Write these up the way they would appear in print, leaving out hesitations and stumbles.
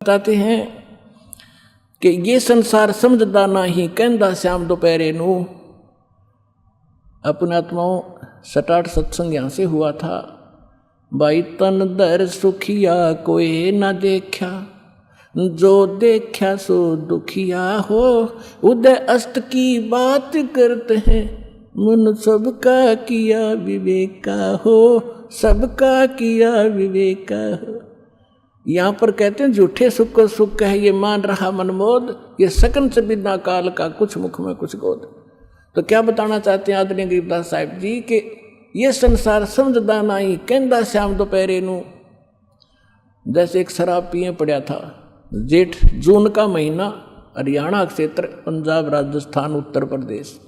बताते हैं कि ये संसार समझदा नहीं कहंदा श्याम दोपहरे नू। अपने आत्माओं सटाट सत्संग यहाँ से हुआ था। भाई तन दर सुखिया कोई ना देखा, जो देखा सो दुखिया हो। उदय अष्ट की बात करते हैं, मन सबका किया विवेका हो, सबका किया विवेका हो। यहाँ पर कहते हैं झूठे सुख को सुख है ये मान रहा मनमोद, ये सकन से बिना काल का कुछ मुख में कुछ गोद। तो क्या बताना चाहते हैं आदरणीय गरीबदास साहिब जी कि ये संसार समझदा नहीं कहंदा श्याम दोपहरे नू। जैसे एक शराब पिए पड़ा था, जेठ जून का महीना, हरियाणा क्षेत्र, पंजाब, राजस्थान, उत्तर प्रदेश।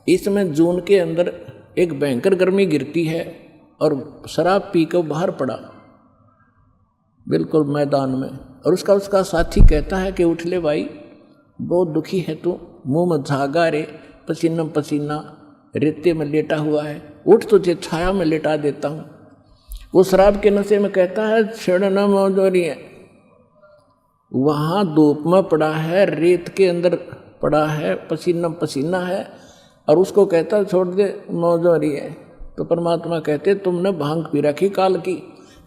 इसमें जून के अंदर एक भयंकर गर्मी गिरती है और शराब पी कर बाहर पड़ा बिल्कुल मैदान में। और उसका साथी कहता है कि उठ ले भाई, बहुत दुखी है तू, मुंह में झागा रे, पसीना पसीना, रेते में लेटा हुआ है, उठ तुझे छाया में लेटा देता हूँ। वो शराब के नशे में कहता है छेड़ना मौजूरी है। वहाँ धूप में पड़ा है, रेत के अंदर पड़ा है, पसीना पसीना है, और उसको कहता छोड़ दे मौजूरी है। तो परमात्मा कहते तुमने भांग पी रखी काल की,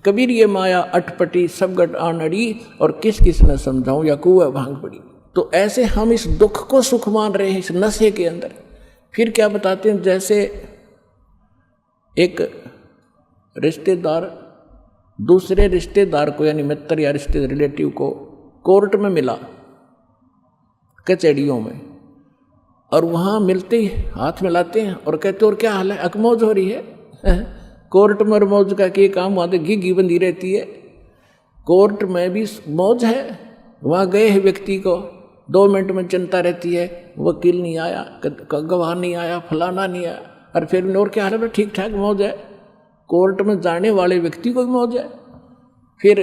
कबीर ये माया अटपटी सब गट आनड़ी, और किस किस ने समझाऊं या कुआ भांग पड़ी। तो ऐसे हम इस दुख को सुख मान रहे हैं इस नशे के अंदर। फिर क्या बताते हैं, जैसे एक रिश्तेदार दूसरे रिश्तेदार को यानी मित्र या रिश्ते रिलेटिव को कोर्ट में मिला, कचहरियों में, और वहाँ मिलते ही हाथ मिलाते हैं और कहते और क्या हाल है, अकमौज हो रही है। कोर्ट में और मौज का क्या काम, वहाँ तो घी बंधी रहती है। कोर्ट में भी मौज है, वहाँ गए हैं व्यक्ति को 2 मिनट में चिंता रहती है, वकील नहीं आया, गवाह नहीं आया, फलाना नहीं आया, और फिर और क्या हाल है, ठीक ठाक मौज है। कोर्ट में जाने वाले व्यक्ति को भी मौज है। फिर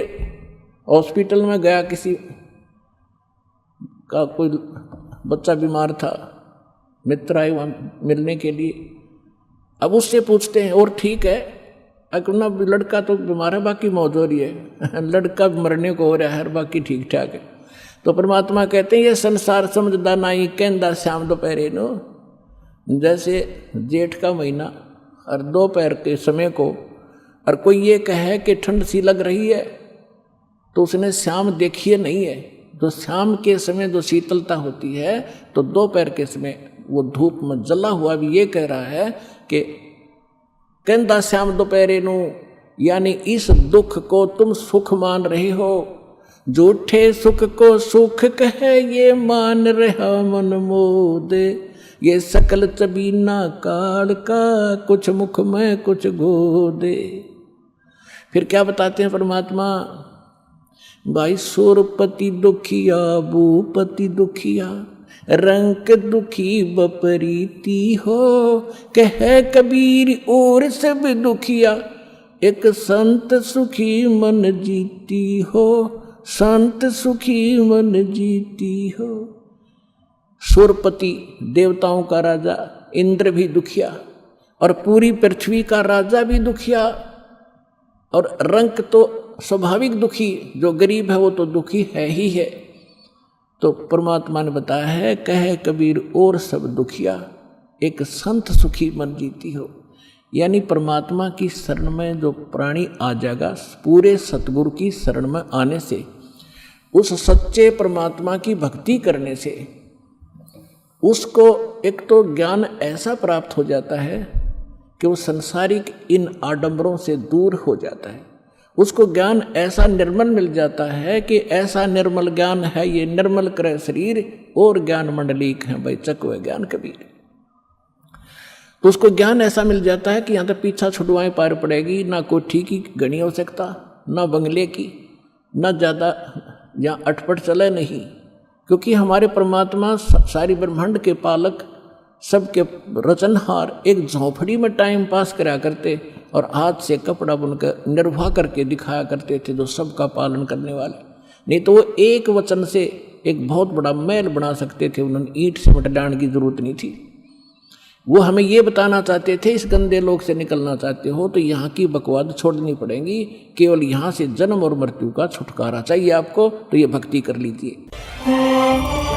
हॉस्पिटल में गया, किसी का कोई बच्चा बीमार था, मित्र आए वहाँ मिलने के लिए। अब उससे पूछते हैं और ठीक है, अपना लड़का तो बीमार है, बाकी मौज हो रही है, लड़का मरने को हो रहा है, बाकी ठीक ठाक है। तो परमात्मा कहते हैं ये संसार समझदा नहीं कहंदा श्याम दोपहरे नो। जैसे जेठ का महीना और दोपहर के समय को, और कोई ये कहे कि ठंड सी लग रही है, तो उसने श्याम देखिए नहीं है। तो शाम के समय जो शीतलता होती है, तो दोपहर के समय वो धूप में जला हुआ भी ये कह रहा है कि कहंदा श्याम दोपहरे नू, यानी इस दुख को तुम सुख मान रहे हो। झूठे सुख को सुख कहे ये मान रहा मन मोद, ये सकल चबीना काल का कुछ मुख में कुछ गोदे। फिर क्या बताते हैं परमात्मा, भाई सुरपति दुखिया भूपति दुखिया, रंक दुखी बपरीती हो। कह कबीर और सब दुखिया, एक संत सुखी मन जीती हो, संत सुखी मन जीती हो। सुरपति देवताओं का राजा इंद्र भी दुखिया, और पूरी पृथ्वी का राजा भी दुखिया, और रंक तो स्वाभाविक दुखी, जो गरीब है वो तो दुखी है ही है। तो परमात्मा ने बताया है, कहे कबीर और सब दुखिया, एक संत सुखी मन जीती हो। यानी परमात्मा की शरण में जो प्राणी आ जाएगा, पूरे सतगुरु की शरण में आने से, उस सच्चे परमात्मा की भक्ति करने से, उसको एक तो ज्ञान ऐसा प्राप्त हो जाता है कि वो संसारिक इन आडंबरों से दूर हो जाता है। उसको ज्ञान ऐसा निर्मल मिल जाता है कि ऐसा निर्मल ज्ञान है, ये निर्मल करे शरीर और ज्ञान मंडलीक है भाई चकवे ज्ञान कबीर। तो उसको ज्ञान ऐसा मिल जाता है कि यहाँ तक पीछा छुड़वाएं पार पड़ेगी, ना कोठी की घनी हो सकता, ना बंगले की, ना ज़्यादा यहाँ अटपट चले नहीं, क्योंकि हमारे परमात्मा सारी ब्रह्मांड के पालक, सबके रचनहार एक झोंपड़ी में टाइम पास करा करते और हाथ से कपड़ा बुनकर निर्वाह करके दिखाया करते थे, जो सबका पालन करने वाले। नहीं तो वो एक वचन से एक बहुत बड़ा महल बना सकते थे, उन्होंने ईंट सीमेंट डालने की जरूरत नहीं थी। वो हमें ये बताना चाहते थे, इस गंदे लोक से निकलना चाहते हो तो यहाँ की बकवाद छोड़नी पड़ेगी, केवल यहाँ से जन्म और मृत्यु का छुटकारा चाहिए आपको, तो ये भक्ति कर लीजिए।